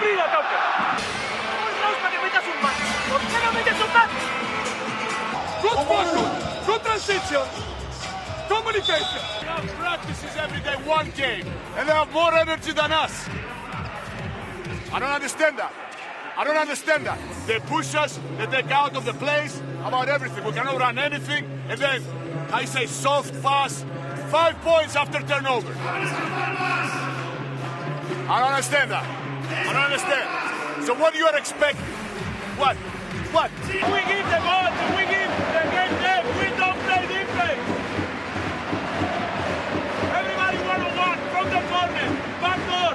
Brilla, Cauca. Hoy para que metas un match. ¿Por qué no metes un match? Good focus, good transition, communication. They have practices every day, one game, and they have more energy than us. I don't understand that. I don't understand that. They push us, they take out of the place about everything. We cannot run anything, and then I say soft pass, 5 points after turnover. I don't understand that. I don't understand. So what you are expecting? What? What? We give the ball, we give the game them. We don't play defense. Everybody one-on-one from the corner, back door.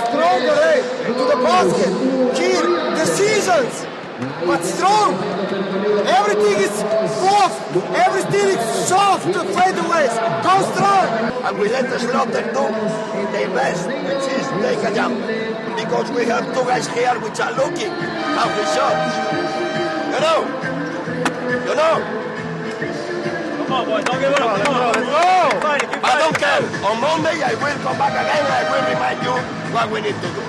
Stronger, to the basket, kill, decisions, but strong. Everything is soft, everything is soft to fadeaways. Go strong. And we let the slaughter do their best, which is take a jump. Because we have two guys here which are looking at the shots. You know? Come on, boy, don't give up. Come on. No! I don't care. On Monday I will come back again and I will remind you what we need to do.